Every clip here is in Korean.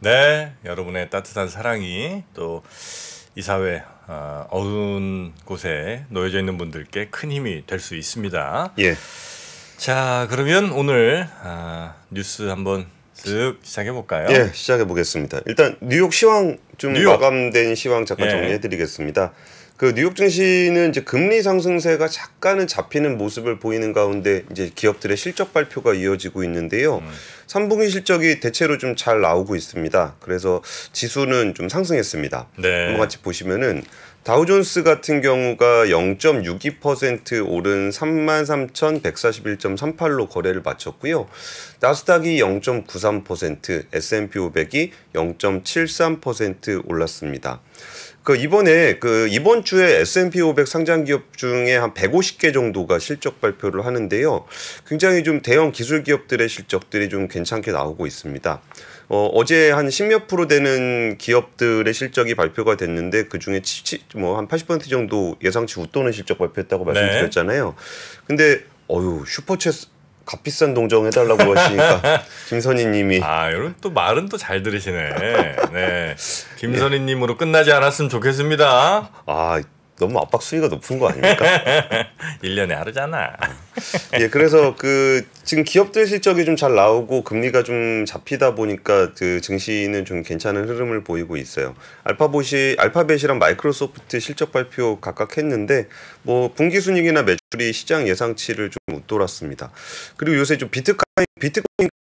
네, 여러분의 따뜻한 사랑이 또 이 사회 어두운 곳에 놓여져 있는 분들께 큰 힘이 될 수 있습니다. 예. 자, 그러면 오늘 뉴스 한번 쓱 시작해 볼까요? 예, 시작해 보겠습니다. 일단 뉴욕 시황 좀 뉴욕. 마감된 시황 잠깐 예. 정리해 드리겠습니다. 그 뉴욕 증시는 이제 금리 상승세가 잠깐은 잡히는 모습을 보이는 가운데 이제 기업들의 실적 발표가 이어지고 있는데요. 3분기 실적이 대체로 좀 잘 나오고 있습니다. 그래서 지수는 좀 상승했습니다. 네. 한번 같이 보시면은 다우존스 같은 경우가 0.62% 오른 33,141.38로 거래를 마쳤고요. 나스닥이 0.93%, S&P 500이 0.73% 올랐습니다. 이번에 이번 주에 S&P 500 상장 기업 중에 한 150개 정도가 실적 발표를 하는데요. 굉장히 좀 대형 기술 기업들의 실적들이 좀 괜찮게 나오고 있습니다. 어제 한 10몇 % 되는 기업들의 실적이 발표가 됐는데 그 중에 한 80% 정도 예상치 웃도는 실적 발표했다고 말씀드렸잖아요. 근데 슈퍼챗 값비싼 동정 해달라고 하시니까 김선희님이 이런 또 말은 또 잘 들으시네. 네, 김선희님으로 끝나지 않았으면 좋겠습니다. 너무 압박 수위가 높은 거 아닙니까? 1년에 하루잖아. 예, 그래서 지금 기업들 실적이 좀 잘 나오고 금리가 좀 잡히다 보니까 증시는 좀 괜찮은 흐름을 보이고 있어요. 알파벳이랑 마이크로소프트 실적 발표 각각 했는데 분기 순이익이나 매출이 시장 예상치를 좀 웃돌았습니다. 그리고 요새 좀 비트코인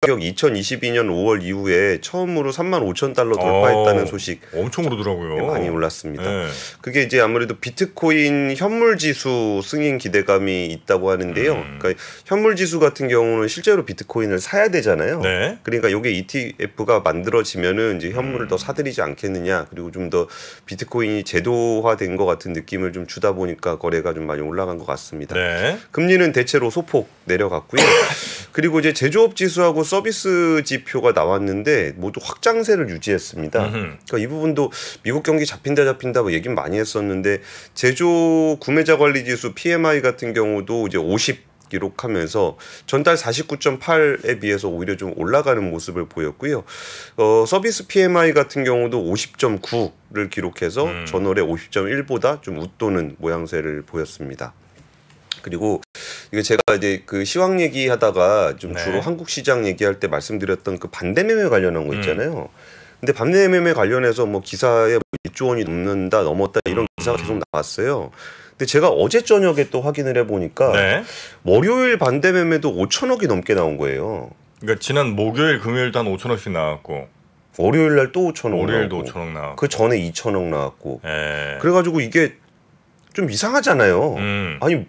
가격 2022년 5월 이후에 처음으로 35,000달러 돌파했다는 소식 엄청 오르더라고요. 많이 올랐습니다. 네. 그게 이제 아무래도 비트코인 현물 지수 승인 기대감이 있다고 하는데요. 그러니까 현물 지수 같은 경우는 실제로 비트코인을 사야 되잖아요. 네. 그러니까 이게 ETF가 만들어지면은 이제 현물을 더 사들이지 않겠느냐. 그리고 좀 더 비트코인이 제도화된 것 같은 느낌을 좀 주다 보니까 거래가 좀 많이 올라간 것 같습니다. 네. 금리는 대체로 소폭 내려갔고요. 그리고 이제 제조업 지수하고 서비스 지표가 나왔는데 모두 확장세를 유지했습니다. 그러니까 이 부분도 미국 경기 잡힌다 얘기는 많이 했었는데 제조 구매자 관리 지수 PMI 같은 경우도 이제 50 기록하면서 전달 49.8에 비해서 오히려 좀 올라가는 모습을 보였고요. 서비스 PMI 같은 경우도 50.9를 기록해서 전월에 50.1보다 좀 웃도는 모양새를 보였습니다. 그리고 이게 제가 이제 시황 얘기하다가 좀 주로 한국 시장 얘기할 때 말씀드렸던 반대매매 관련한 거 있잖아요. 근데 반대매매 관련해서 기사에 1조 원이 넘었다 이런 기사가 계속 나왔어요. 근데 제가 어제 저녁에 또 확인을 해보니까 월요일 반대매매도 5천억이 넘게 나온 거예요. 그러니까 지난 목요일, 금요일도 한 5천억씩 나왔고 월요일 날 또 5천억 월요일도 나왔고 5천억 나왔고 그 전에 2천억 나왔고 그래가지고 이게 좀 이상하잖아요. 아니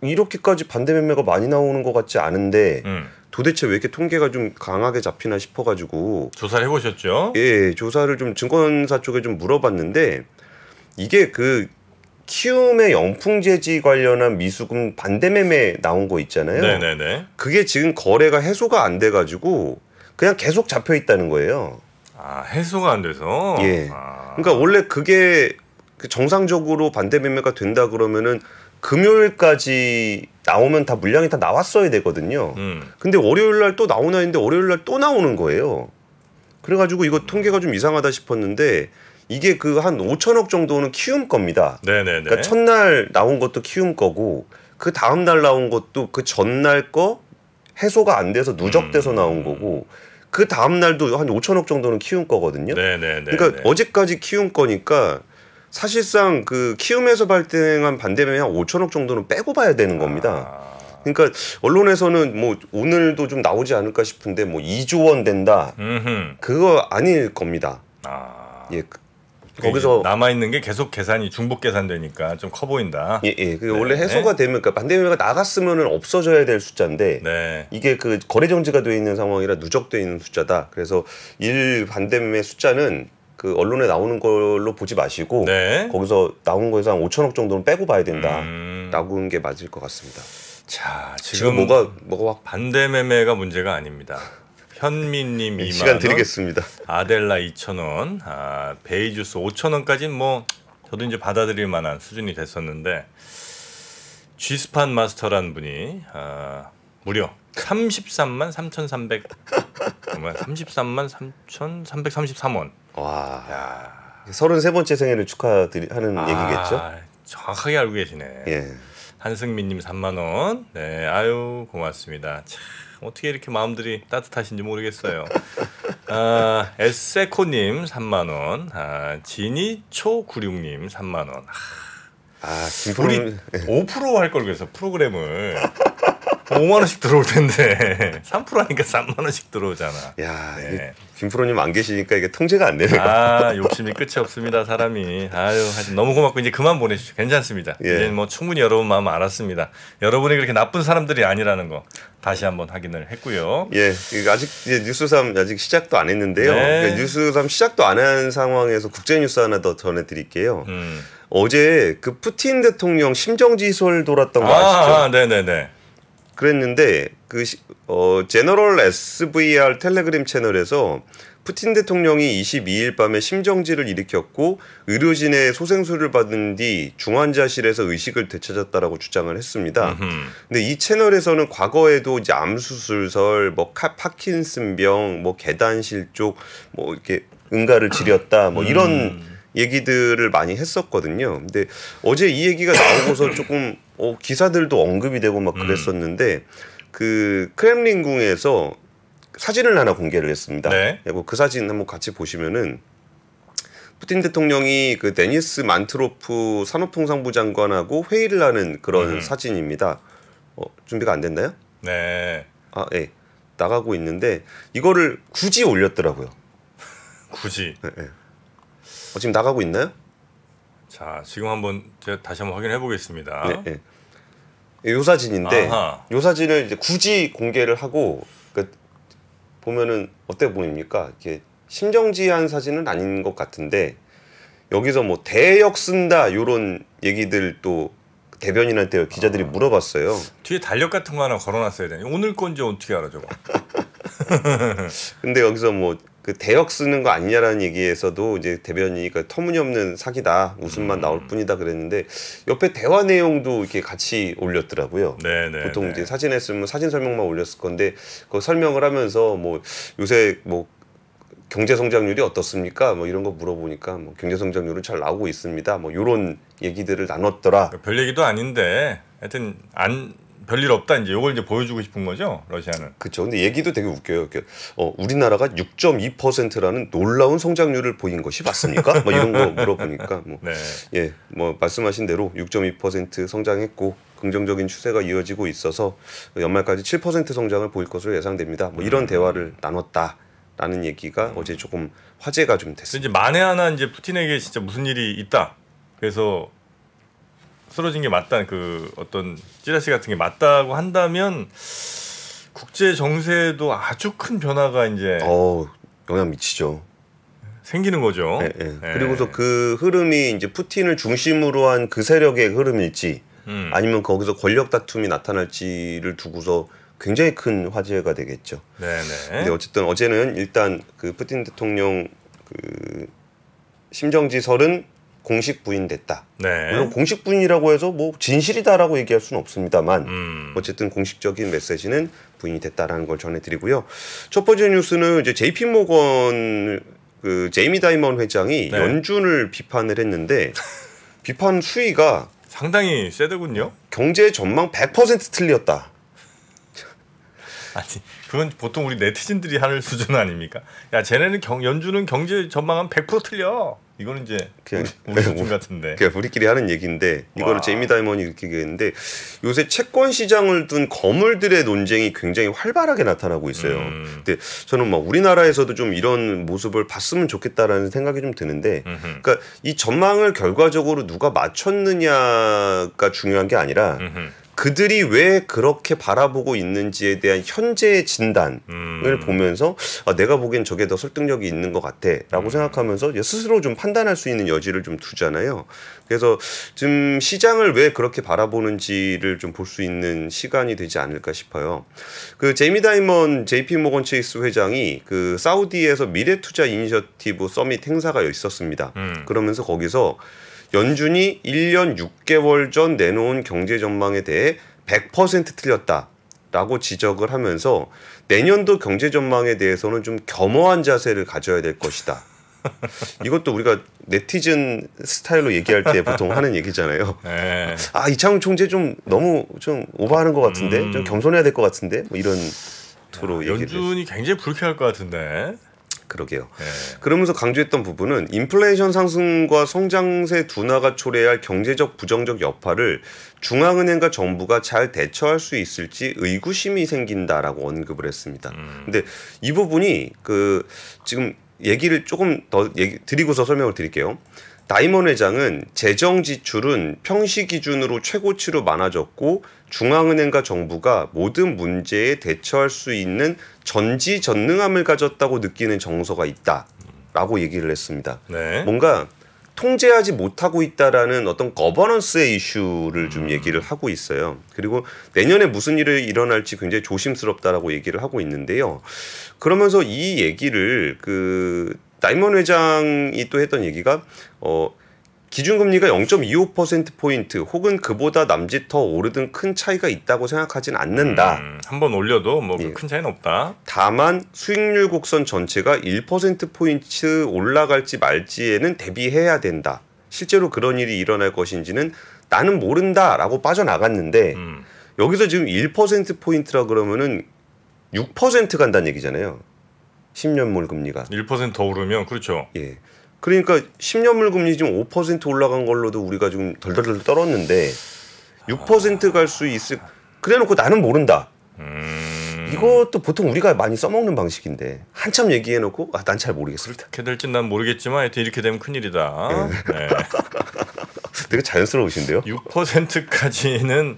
이렇게까지 반대매매가 많이 나오는 것 같지 않은데 도대체 왜 이렇게 통계가 좀 강하게 잡히나 싶어가지고 조사를 해보셨죠? 예, 조사를 좀 증권사 쪽에 좀 물어봤는데 이게 키움의 영풍재지 관련한 미수금 반대매매 나온 거 있잖아요. 네네네. 그게 지금 거래가 해소가 안 돼가지고 그냥 계속 잡혀 있다는 거예요. 해소가 안 돼서. 예. 그러니까 원래 그게 정상적으로 반대매매가 된다 그러면은 금요일까지 나오면 다 물량이 다 나왔어야 되거든요. 근데 월요일 날 또 나오나 했는데 월요일 날 또 나오는 거예요. 그래가지고 이거 통계가 좀 이상하다 싶었는데 이게 한 5천억 정도는 키움 겁니다. 네네네. 그러니까 첫날 나온 것도 키움 거고 그 다음 날 나온 것도 그 전날 거 해소가 안 돼서 누적돼서 나온 거고 그 다음 날도 한 5천억 정도는 키움 거거든요. 네네네. 그러니까 어제까지 키움 거니까 사실상 키움에서 발생한 반대매매 한 5천억 정도는 빼고 봐야 되는 겁니다. 그러니까 언론에서는 오늘도 좀 나오지 않을까 싶은데 2조 원 된다. 그거 아닐 겁니다. 예. 거기서 남아 있는 게 계속 계산이 중복 계산되니까 좀 커 보인다. 예. 원래 해소가 되면 반대매매가 나갔으면은 없어져야 될 숫자인데 이게 거래 정지가 돼 있는 상황이라 누적돼 있는 숫자다. 그래서 반대매매 숫자는 언론에 나오는 걸로 보지 마시고 거기서 나온 거에서 한 5천억 정도는 빼고 봐야 된다라고 하는 게 맞을 것 같습니다. 자, 지금 뭐가 반대매매가 문제가 아닙니다. 현미님 2만 원, 시간 드리겠습니다. 아델라 2,000원, 베이주스 5,000원까지는 저도 이제 받아들일 만한 수준이 됐었는데 G스판 마스터라는 분이 무려 33만 3,300 정말 33만 3,333원. 와. 야. 33번째 생일을 축하하는 얘기겠죠? 정확하게 알고 계시네. 예. 한승민님 3만 원. 네, 아유 고맙습니다. 참 어떻게 이렇게 마음들이 따뜻하신지 모르겠어요. 에세코님 3만 원. 지니초96님 3만 원. 김프로님 우리 5%할 걸 그래서 프로그램을 5만 원씩 들어올 텐데 3% 하니까 3만 원씩 들어오잖아. 야, 네. 이게 김프로님 안 계시니까 이게 통제가 안 되네요. 욕심이 끝이 없습니다, 사람이. 하여튼 너무 고맙고 이제 그만 보내주십시오. 괜찮습니다. 예. 이제 뭐 충분히 여러분 마음 알았습니다. 여러분이 그렇게 나쁜 사람들이 아니라는 거 다시 한번 확인을 했고요. 예, 아직 이제 뉴스3 아직 시작도 안 했는데요. 네. 그러니까 뉴스3 시작도 안 한 상황에서 국제 뉴스 하나 더 전해드릴게요. 어제 그 푸틴 대통령 심정지설 돌았던 거 아시죠? 네네네. 그랬는데 그 제너럴 SVR 텔레그램 채널에서 푸틴 대통령이 22일 밤에 심정지를 일으켰고 의료진의 소생술을 받은 뒤 중환자실에서 의식을 되찾았다라고 주장을 했습니다. 근데 이 채널에서는 과거에도 이제 암 수술설, 뭐 파킨슨병, 뭐 계단 실족, 뭐 이렇게 응가를 지렸다, 뭐 이런 얘기들을 많이 했었거든요. 근데 어제 이 얘기가 나오고서 조금 기사들도 언급이 되고 막 그랬었는데 그 크렘린궁에서 사진을 하나 공개를 했습니다. 네. 그 사진 한번 같이 보시면은 푸틴 대통령이 그 데니스 만트로프 산업통상부 장관하고 회의를 하는 그런 사진입니다. 준비가 안 됐나요? 네. 예. 나가고 있는데 이거를 굳이 올렸더라고요. 굳이. 네. 지금 나가고 있나요? 자, 지금 한번 제가 다시 한번 확인해 보겠습니다. 네. 이 사진인데 아하. 이 사진을 이제 굳이 공개를 하고 보면은 어때 보입니까? 이렇게 심정지한 사진은 아닌 것 같은데 여기서 뭐 대역 쓴다 이런 얘기들 또 대변인한테 기자들이 물어봤어요. 뒤에 달력 같은 거 하나 걸어놨어야 되니 오늘 건지 어떻게 알아 저거? 근데 여기서 뭐 그 대역 쓰는 거 아니냐라는 얘기에서도 이제 대변인이 터무니없는 사기다 웃음만 나올 뿐이다 그랬는데 옆에 대화 내용도 이렇게 같이 올렸더라고요. 네네. 보통 이제 사진에 쓰면 사진 설명만 올렸을 건데 그 설명을 하면서 뭐 요새 뭐 경제 성장률이 어떻습니까? 뭐 이런 거 물어보니까 뭐 경제 성장률은 잘 나오고 있습니다. 뭐 이런 얘기들을 나눴더라. 별 얘기도 아닌데 하여튼 별일 없다 이제 요걸 이제 보여주고 싶은 거죠 러시아는. 그렇죠. 근데 얘기도 되게 웃겨요. 우리나라가 6.2%라는 놀라운 성장률을 보인 것이 맞습니까? 뭐 이런 거 물어보니까 뭐 네. 예, 뭐 말씀하신 대로 6.2% 성장했고 긍정적인 추세가 이어지고 있어서 연말까지 7% 성장을 보일 것으로 예상됩니다. 뭐 이런 대화를 나눴다라는 얘기가 어제 조금 화제가 좀 됐습니다. 이제 만에 하나 이제 푸틴에게 진짜 무슨 일이 있다. 그래서 쓰러진 게 맞다. 그 어떤 찌라시 같은 게 맞다고 한다면 국제 정세에도 아주 큰 변화가 이제 영향 미치죠. 생기는 거죠. 네. 그리고서 그 흐름이 이제 푸틴을 중심으로 한 그 세력의 흐름일지 아니면 거기서 권력 다툼이 나타날지를 두고서 굉장히 큰 화제가 되겠죠. 네네. 근데 어쨌든 어제는 일단 그 푸틴 대통령 그 심정지설은 공식 부인됐다. 네. 물론 공식 부인이라고 해서 뭐 진실이다라고 얘기할 수는 없습니다만 어쨌든 공식적인 메시지는 부인이 됐다라는 걸 전해드리고요. 첫 번째 뉴스는 이제 JP 모건 그 제이미 다이먼 회장이 네. 연준을 비판을 했는데 비판 수위가 상당히 세더군요. 경제 전망 100% 틀렸다. 아니 그건 보통 우리 네티즌들이 하는 수준 아닙니까? 야 쟤네는 연준은 경제 전망은 100% 틀려. 이거는 이제 우리 수준 같은데. 우리끼리 하는 얘기인데 이거를 제이미 다이먼이 이렇게 얘기했는데 요새 채권 시장을 둔 거물들의 논쟁이 굉장히 활발하게 나타나고 있어요. 근데 저는 막 우리나라에서도 좀 이런 모습을 봤으면 좋겠다라는 생각이 좀 드는데, 그러니까 이 전망을 결과적으로 누가 맞췄느냐가 중요한 게 아니라. 그들이 왜 그렇게 바라보고 있는지에 대한 현재의 진단을 보면서 내가 보기엔 저게 더 설득력이 있는 것 같아라고 생각하면서 스스로 좀 판단할 수 있는 여지를 좀 두잖아요. 그래서 좀 시장을 왜 그렇게 바라보는지를 좀 볼 수 있는 시간이 되지 않을까 싶어요. 그 제이미 다이먼 JP 모건 체이스 회장이 그 사우디에서 미래투자 이니셔티브 서밋 행사가 있었습니다. 그러면서 거기서 연준이 1년 6개월 전 내놓은 경제 전망에 대해 100% 틀렸다라는 라고 지적을 하면서 내년도 경제 전망에 대해서는 좀 겸허한 자세를 가져야 될 것이다. 이것도 우리가 네티즌 스타일로 얘기할 때 보통 하는 얘기잖아요. 네. 아, 이창용 총재 좀 너무 좀 오버하는 것 같은데, 좀 겸손해야 될 것 같은데, 뭐 이런 투로 얘기를. 연준이 굉장히 불쾌할 것 같은데. 그러게요. 네. 그러면서 강조했던 부분은 인플레이션 상승과 성장세 둔화가 초래할 경제적 부정적 여파를 중앙은행과 정부가 잘 대처할 수 있을지 의구심이 생긴다라고 언급을 했습니다. 근데 이 부분이 그 지금 얘기를 조금 더 드리고서 설명을 드릴게요. 다이먼 회장은 재정 지출은 평시 기준으로 최고치로 많아졌고 중앙은행과 정부가 모든 문제에 대처할 수 있는 전지전능함을 가졌다고 느끼는 정서가 있다라고 얘기를 했습니다. 네. 뭔가 통제하지 못하고 있다라는 어떤 거버넌스의 이슈를 좀 얘기를 하고 있어요. 그리고 내년에 무슨 일이 일어날지 굉장히 조심스럽다라고 얘기를 하고 있는데요. 그러면서 이 얘기를 다이먼 회장이 또 했던 얘기가 기준금리가 0.25%포인트 혹은 그보다 남짓 더 오르든 큰 차이가 있다고 생각하진 않는다. 한번 올려도 뭐 예. 큰 차이는 없다. 다만 수익률 곡선 전체가 1%포인트 올라갈지 말지에는 대비해야 된다. 실제로 그런 일이 일어날 것인지는 나는 모른다라고 빠져나갔는데 여기서 지금 1%포인트라 그러면은 6% 간다는 얘기잖아요. 10년물 금리가. 1% 더 오르면 그렇죠. 예. 그러니까 10년물 금리 지금 5% 올라간 걸로도 우리가 좀 덜덜덜 떨었는데 6% 갈 수 있을 그래놓고 나는 모른다. 이것도 보통 우리가 많이 써먹는 방식인데 한참 얘기해놓고 난 잘 모르겠습니다. 어떻게 될진 난 모르겠지만 하여튼 이렇게 되면 큰일이다. 네. 되게 자연스러우신데요. 6%까지는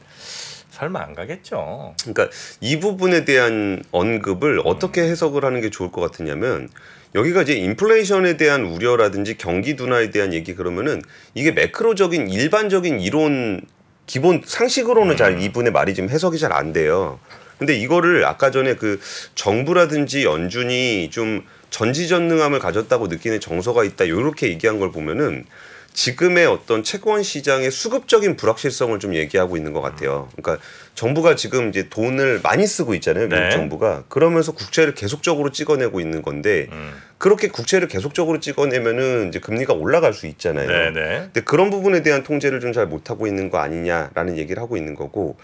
설마 안 가겠죠. 그러니까 이 부분에 대한 언급을 어떻게 해석을 하는 게 좋을 것 같으냐면 여기가 이제 인플레이션에 대한 우려라든지 경기 둔화에 대한 얘기 그러면은 이게 매크로적인 일반적인 이론 기본 상식으로는 잘 이분의 말이 지금 해석이 잘 안 돼요. 근데 이거를 아까 전에 그 정부라든지 연준이 좀 전지전능함을 가졌다고 느끼는 정서가 있다 이렇게 얘기한 걸 보면은 지금의 어떤 채권 시장의 수급적인 불확실성을 좀 얘기하고 있는 것 같아요. 그러니까 정부가 지금 이제 돈을 많이 쓰고 있잖아요. 미국 네. 정부가. 그러면서 국채를 계속적으로 찍어내고 있는 건데 그렇게 국채를 계속적으로 찍어내면은 이제 금리가 올라갈 수 있잖아요. 네네. 근데 그런 부분에 대한 통제를 좀 잘 못하고 있는 거 아니냐라는 얘기를 하고 있는 거고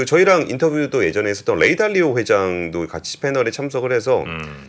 저희랑 인터뷰도 예전에 했었던 레이 달리오 회장도 같이 패널에 참석을 해서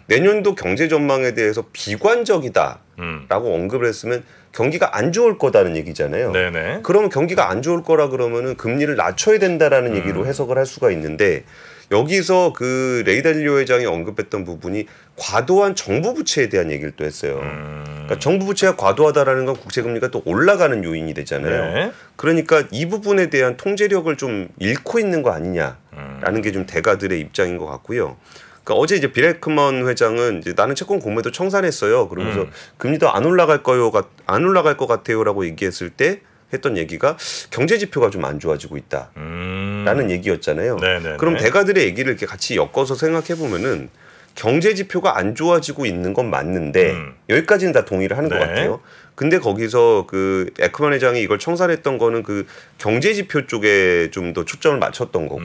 내년도 경제 전망에 대해서 비관적이다라고 언급을 했으면 경기가 안 좋을 거다는 얘기잖아요. 네네. 그러면 경기가 안 좋을 거라 그러면은 금리를 낮춰야 된다라는 얘기로 해석을 할 수가 있는데 여기서 그 레이 달리오 회장이 언급했던 부분이 과도한 정부 부채에 대한 얘기를 또 했어요. 그러니까 정부 부채가 과도하다라는 건 국채 금리가 또 올라가는 요인이 되잖아요. 네. 그러니까 이 부분에 대한 통제력을 좀 잃고 있는 거 아니냐라는 게 좀 대가들의 입장인 것 같고요. 그러니까 어제 이제 빌 에크먼 회장은 이제 나는 채권 공매도 청산했어요. 그러면서 금리도 안 올라갈 것 같아요라고 얘기했을 때 했던 얘기가 경제 지표가 좀 안 좋아지고 있다라는 얘기였잖아요. 네네네. 그럼 대가들의 얘기를 이렇게 같이 엮어서 생각해 보면은 경제 지표가 안 좋아지고 있는 건 맞는데 여기까지는 다 동의를 하는 네. 것 같아요. 근데 거기서 그 에크먼 회장이 이걸 청산했던 거는 그 경제 지표 쪽에 좀 더 초점을 맞췄던 거고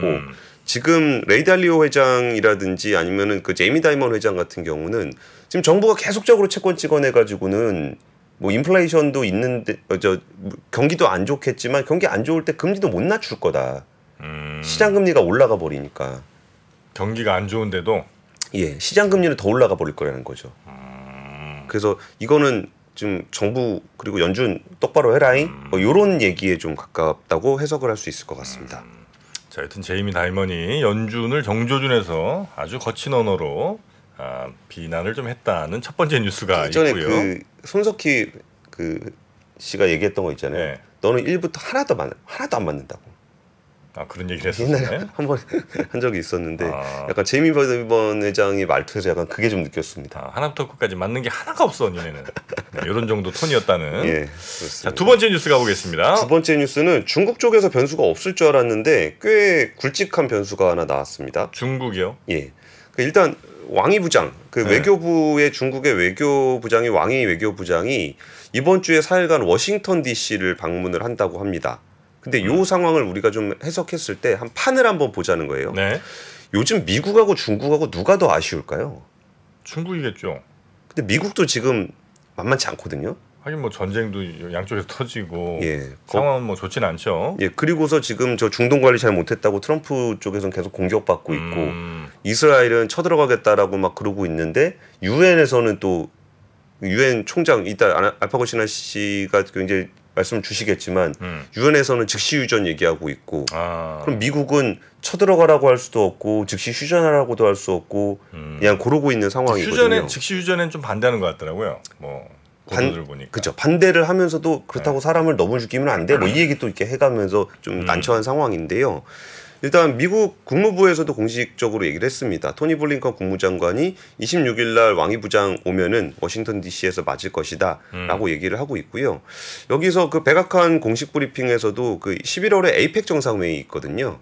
지금 레이 달리오 회장이라든지 아니면은 그 제이미 다이먼 회장 같은 경우는 지금 정부가 계속적으로 채권 찍어내 가지고는 뭐 인플레이션도 있는데 경기도 안 좋겠지만 경기 안 좋을 때 금리도 못 낮출 거다. 시장 금리가 올라가 버리니까. 경기가 안 좋은데도 예, 시장 금리는 더 올라가 버릴 거라는 거죠. 그래서 이거는 좀 정부 그리고 연준 똑바로 해라잉 뭐 이런 얘기에 좀 가깝다고 해석을 할 수 있을 것 같습니다. 자, 하여튼 제이미 다이먼이 연준을 정조준해서 아주 거친 언어로 비난을 좀 했다는 첫 번째 뉴스가 예전에 있고요. 그 손석희 그 씨가 얘기했던 거 있잖아요. 네. 너는 1부터 하나도 안 맞는다고. 그런 얘기를 옛날에 했었네. 한 번 한 적이 있었는데 약간 제이미 다이먼 회장의 말투에서 약간 그게 좀 느꼈습니다. 하나부터 끝까지 맞는 게 하나가 없어 니네는. 네, 이런 정도 톤이었다는. 예, 그렇습니다. 자, 두 번째 뉴스 가보겠습니다. 두 번째 뉴스는 중국 쪽에서 변수가 없을 줄 알았는데 꽤 굵직한 변수가 하나 나왔습니다. 중국이요? 예. 일단 왕이 부장, 네. 외교부의 중국의 외교부장이 왕이 외교부장이 이번 주에 4일간 워싱턴 DC를 방문을 한다고 합니다. 근데 요 상황을 우리가 좀 해석했을 때 한 판을 한번 보자는 거예요. 네. 요즘 미국하고 중국하고 누가 더 아쉬울까요? 중국이겠죠. 근데 미국도 지금 만만치 않거든요. 하긴 뭐 전쟁도 양쪽에서 터지고 예, 상황은 뭐 좋지는 않죠. 예, 그리고서 지금 저 중동 관리 잘 못했다고 트럼프 쪽에서는 계속 공격받고 있고 이스라엘은 쳐들어가겠다라고 막 그러고 있는데 유엔에서는 또 유엔 총장 이따 알파고 신하 씨가 굉장히 말씀 주시겠지만 유엔에서는 즉시 휴전 얘기하고 있고 그럼 미국은 쳐들어가라고 할 수도 없고 즉시 휴전하라고도 할 수 없고 그냥 고르고 있는 상황이거든요. 즉시 휴전엔 좀 반대하는 것 같더라고요. 뭐 보도들 보니까. 그렇죠. 반대를 하면서도 그렇다고 사람을 너무 죽이면 안 돼. 뭐 이 얘기 또 이렇게 해가면서 좀 난처한 상황인데요. 일단 미국 국무부에서도 공식적으로 얘기를 했습니다. 토니 블링컨 국무장관이 26일 날 왕이부장 오면은 워싱턴 DC에서 맞을 것이다라고 얘기를 하고 있고요. 여기서 그 백악관 공식 브리핑에서도 그 11월에 에이펙 정상회의 있거든요.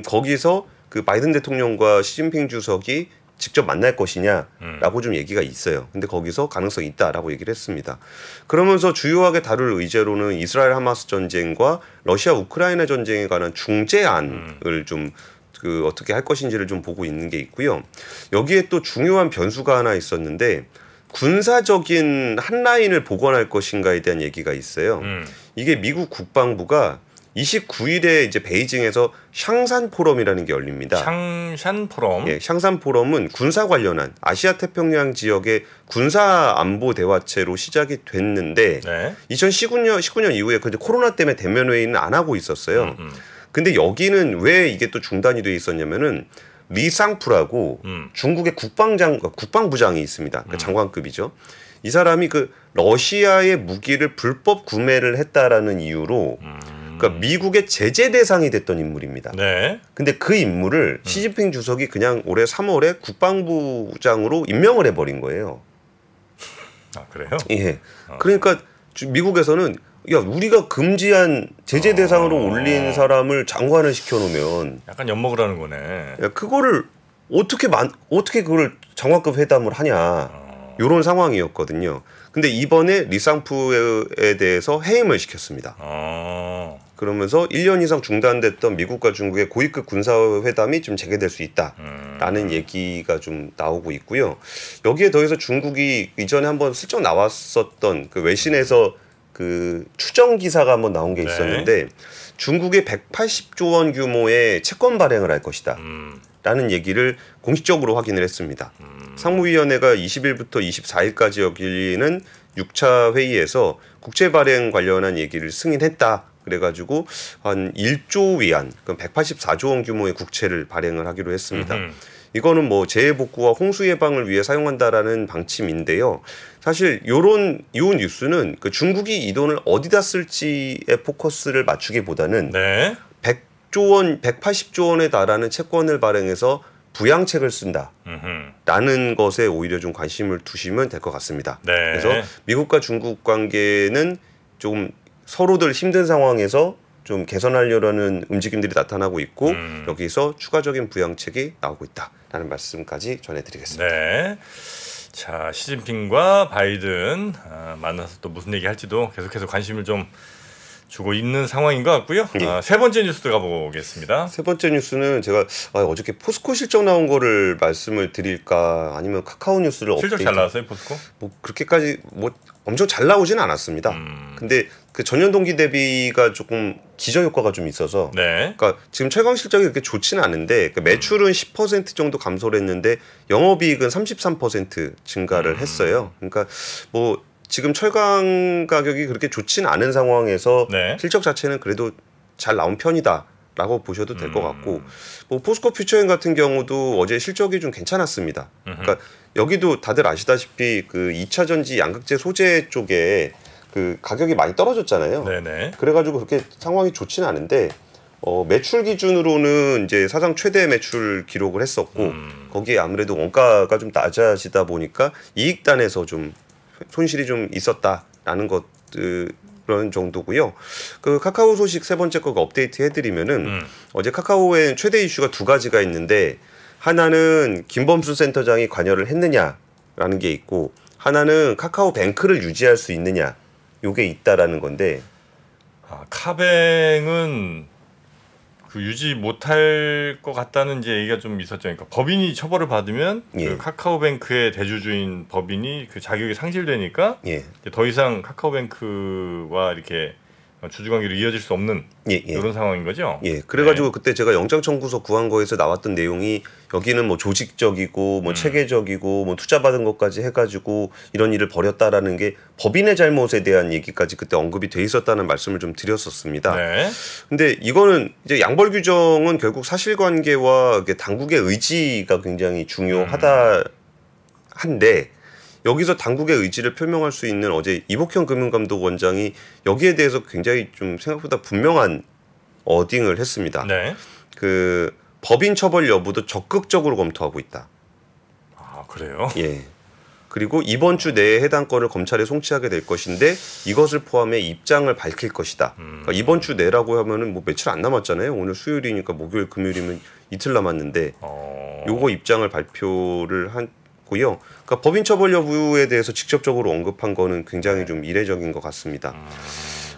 거기서 그 바이든 대통령과 시진핑 주석이 직접 만날 것이냐라고 좀 얘기가 있어요. 근데 거기서 가능성이 있다라고 얘기를 했습니다. 그러면서 주요하게 다룰 의제로는 이스라엘 하마스 전쟁과 러시아 우크라이나 전쟁에 관한 중재안을 좀 그 어떻게 할 것인지를 좀 보고 있는 게 있고요. 여기에 또 중요한 변수가 하나 있었는데 군사적인 한 라인을 복원할 것인가에 대한 얘기가 있어요. 이게 미국 국방부가 29일에 이제 베이징에서 샹산 포럼이라는 게 열립니다. 샹산 포럼. 예, 샹산 포럼은 군사 관련한 아시아 태평양 지역의 군사 안보 대화체로 시작이 됐는데 2019년 이후에 근데 코로나 때문에 대면 회의는 안 하고 있었어요. 근데 여기는 왜 이게 또 중단이 돼 있었냐면은 리상프라고 중국의 국방부장이 있습니다. 그러니까 장관급이죠. 이 사람이 그 러시아의 무기를 불법 구매를 했다라는 이유로 그러니까 미국의 제재 대상이 됐던 인물입니다. 네. 근데 그 인물을 시진핑 주석이 그냥 올해 3월에 국방부장으로 임명을 해버린 거예요. 아 그래요? 예. 그러니까 미국에서는 야 우리가 금지한 제재 대상으로 올린 사람을 장관을 시켜놓으면 약간 엿먹으라는 거네. 야, 그거를 어떻게 그걸 장관급 회담을 하냐 이런 상황이었거든요. 근데 이번에 리상프에 대해서 해임을 시켰습니다. 그러면서 1년 이상 중단됐던 미국과 중국의 고위급 군사회담이 좀 재개될 수 있다라는 얘기가 좀 나오고 있고요. 여기에 더해서 중국이 이전에 한번 슬쩍 나왔었던 그 외신에서 그 추정 기사가 한번 나온 게 있었는데 중국의 180조 원 규모의 채권 발행을 할 것이다. 라는 얘기를 공식적으로 확인을 했습니다. 상무위원회가 20일부터 24일까지 열리는 6차 회의에서 국채 발행 관련한 얘기를 승인했다. 그래가지고 한 1조 위안, 그럼 184조 원 규모의 국채를 발행을 하기로 했습니다. 이거는 뭐 재해 복구와 홍수 예방을 위해 사용한다라는 방침인데요. 사실 이 뉴스는 그 중국이 이 돈을 어디다 쓸지에 포커스를 맞추기보다는 100조 원, 180조 원에 달하는 채권을 발행해서 부양책을 쓴다라는 것에 오히려 좀 관심을 두시면 될 것 같습니다. 그래서 미국과 중국 관계는 좀 서로들 힘든 상황에서 좀 개선하려는 움직임들이 나타나고 있고 여기서 추가적인 부양책이 나오고 있다라는 말씀까지 전해드리겠습니다. 네. 자, 시진핑과 바이든 만나서 또 무슨 얘기할지도 계속해서 관심을 좀 주고 있는 상황인 것 같고요. 세 번째 뉴스 들어가 보겠습니다. 세 번째 뉴스는 제가 어저께 포스코 실적 나온 거를 말씀을 드릴까 아니면 카카오 뉴스를 실적 잘 나왔어요, 포스코? 뭐 그렇게까지 뭐 엄청 잘 나오지는 않았습니다. 근데 그 전년 동기 대비가 조금 기저 효과가 좀 있어서 그러니까 지금 최강 실적이 그렇게 좋지는 않은데 그 매출은 10% 정도 감소를 했는데 영업이익은 33% 증가를 했어요. 그러니까 뭐 지금 철강 가격이 그렇게 좋지는 않은 상황에서 실적 자체는 그래도 잘 나온 편이다라고 보셔도 될 것 같고 뭐 포스코 퓨처엔 같은 경우도 어제 실적이 좀 괜찮았습니다. 그러니까 여기도 다들 아시다시피 그 2차 전지 양극재 소재 쪽에 그 가격이 많이 떨어졌잖아요. 그래가지고 그렇게 상황이 좋지는 않은데 매출 기준으로는 이제 사상 최대 매출 기록을 했었고 거기에 아무래도 원가가 좀 낮아지다 보니까 이익단에서 좀 손실이 좀 있었다라는 그런 정도고요. 그 카카오 소식 세 번째 거 업데이트 해드리면은 어제 카카오에 최대 이슈가 두 가지가 있는데 하나는 김범수 센터장이 관여를 했느냐라는 게 있고 하나는 카카오 뱅크를 유지할 수 있느냐 요게 있다라는 건데 카뱅은 그 유지 못할 것 같다는 이제 얘기가 좀 있었죠. 그러니까 법인이 처벌을 받으면 그 카카오뱅크의 대주주인 법인이 그 자격이 상실되니까 이제 더 이상 카카오뱅크와 이렇게 주주관계로 이어질 수 없는 이런 상황인 거죠. 그래가지고 그때 제가 영장 청구서 구한 거에서 나왔던 내용이 여기는 뭐 조직적이고 뭐 체계적이고 뭐 투자 받은 것까지 해가지고 이런 일을 벌였다라는 게 법인의 잘못에 대한 얘기까지 그때 언급이 돼 있었다는 말씀을 좀 드렸었습니다. 근데 이거는 이제 양벌 규정은 결국 사실관계와 당국의 의지가 굉장히 중요하다 한데. 여기서 당국의 의지를 표명할 수 있는 어제 이복형 금융감독 원장이 여기에 대해서 굉장히 좀 생각보다 분명한 어딩을 했습니다. 그 법인 처벌 여부도 적극적으로 검토하고 있다. 그래요? 그리고 이번 주 내에 해당 건을 검찰에 송치하게 될 것인데 이것을 포함해 입장을 밝힐 것이다. 그러니까 이번 주 내라고 하면은 뭐 며칠 안 남았잖아요. 오늘 수요일이니까 목요일, 금요일이면 이틀 남았는데 요거 입장을 발표를 고요. 그러니까 법인 처벌 여부에 대해서 직접적으로 언급한 거는 굉장히 좀 이례적인 것 같습니다.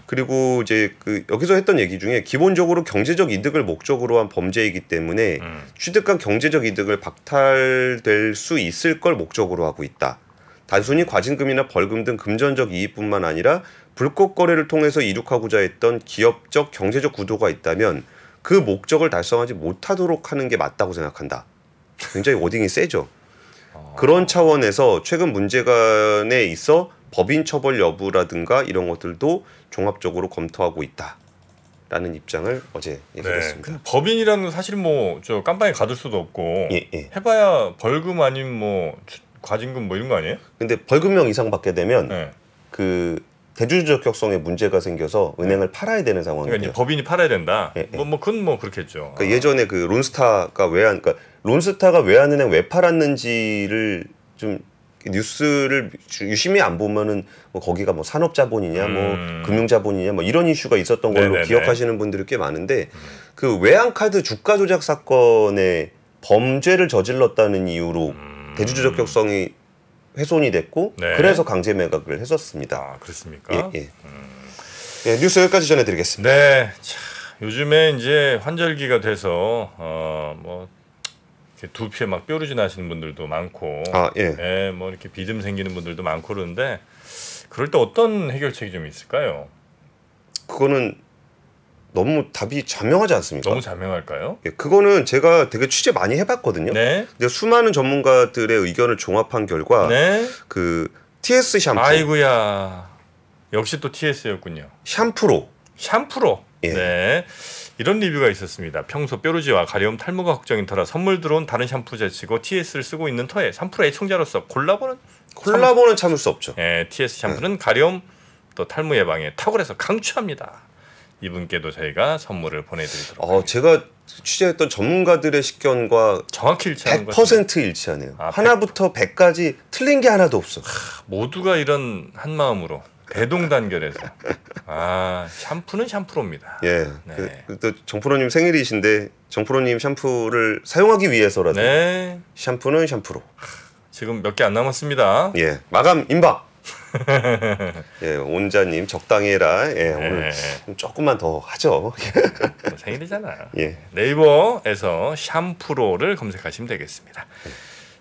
그리고 이제 그 여기서 했던 얘기 중에 기본적으로 경제적 이득을 목적으로 한 범죄이기 때문에 취득한 경제적 이득을 박탈될 수 있을 걸 목적으로 하고 있다. 단순히 과징금이나 벌금 등 금전적 이익뿐만 아니라 불법 거래를 통해서 이룩하고자 했던 기업적 경제적 구도가 있다면 그 목적을 달성하지 못하도록 하는 게 맞다고 생각한다. 굉장히 워딩이 세죠. 그런 차원에서 최근 문제간에 있어 법인 처벌 여부라든가 이런 것들도 종합적으로 검토하고 있다라는 입장을 어제 얘기했습니다. 법인이라는 건 사실 뭐 저 깜빵에 가둘 수도 없고 해봐야 벌금 아니면 뭐 과징금 뭐 이런 거 아니에요? 근데 벌금형 이상 받게 되면 그 대주주 적격성에 문제가 생겨서 은행을 팔아야 되는 상황이에요. 그러니까 법인이 팔아야 된다. 그건 뭐 그렇겠죠. 그러니까 예전에 그 론스타가 론스타가 외환은행 왜 팔았는지를 좀 뉴스를 유심히 안 보면은 뭐 거기가 뭐 산업자본이냐 뭐 금융자본이냐 뭐 이런 이슈가 있었던 걸로 기억하시는 분들이 꽤 많은데 그 외환카드 주가 조작 사건에 범죄를 저질렀다는 이유로 대주주 적격성이 훼손이 됐고 그래서 강제 매각을 했었습니다. 그렇습니까? 뉴스 여기까지 전해드리겠습니다. 자, 요즘에 이제 환절기가 돼서 뭐 두피에 막 뾰루지 나시는 분들도 많고, 뭐 이렇게 비듬 생기는 분들도 많고 그러는데 그럴 때 어떤 해결책이 좀 있을까요? 그거는 너무 답이 자명하지 않습니까? 너무 자명할까요? 그거는 제가 되게 취재 많이 해봤거든요. 근데 수많은 전문가들의 의견을 종합한 결과 그 TS 샴푸. 아이고야, 역시 또 TS였군요. 샴푸로. 이런 리뷰가 있었습니다. 평소 뾰루지와 가려움, 탈모가 걱정인 터라 선물 들어온 다른 샴푸 제치고 TS를 쓰고 있는 터에 샴푸 애청자로서 콜라보는 참을 수 없죠. TS 샴푸는 가려움 또 탈모 예방에 탁월해서 강추합니다. 이분께도 저희가 선물을 보내드리도록 제가 취재했던 전문가들의 식견과 정확히 일치하는 100% 일치하네요. 하나부터 100까지 틀린 게 하나도 없어. 모두가 이런 한 마음으로 대동단결해서 샴푸는 샴푸로입니다. 또 정프로님 생일이신데 정프로님 샴푸를 사용하기 위해서라도 샴푸는 샴푸로. 지금 몇 개 안 남았습니다. 마감 임박. 온자님 적당히 해라. 오늘 조금만 더 하죠. 생일이잖아. 네이버에서 샴푸로를 검색하시면 되겠습니다.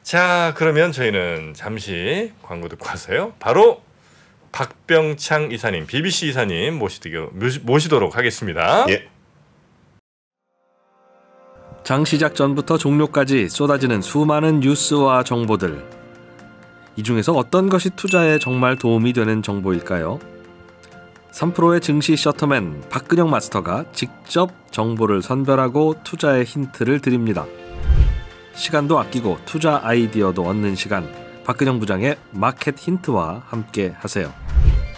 자, 그러면 저희는 잠시 광고 듣고 와서요. 바로 박병창 이사님, BBC 이사님 모시도록 하겠습니다. 장 시작 전부터 종료까지 쏟아지는 수많은 뉴스와 정보들. 이 중에서 어떤 것이 투자에 정말 도움이 되는 정보일까요? 3프로의 증시 셔터맨 박근영 마스터가 직접 정보를 선별하고 투자의 힌트를 드립니다. 시간도 아끼고 투자 아이디어도 얻는 시간, 박근영 부장의 마켓 힌트와 함께 하세요.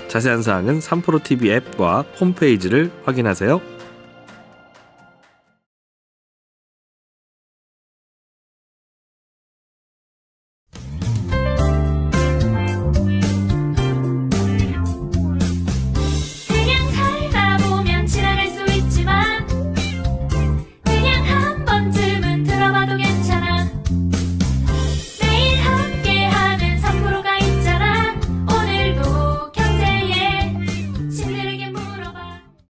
자세한 사항은 3프로TV 앱과 홈페이지를 확인하세요.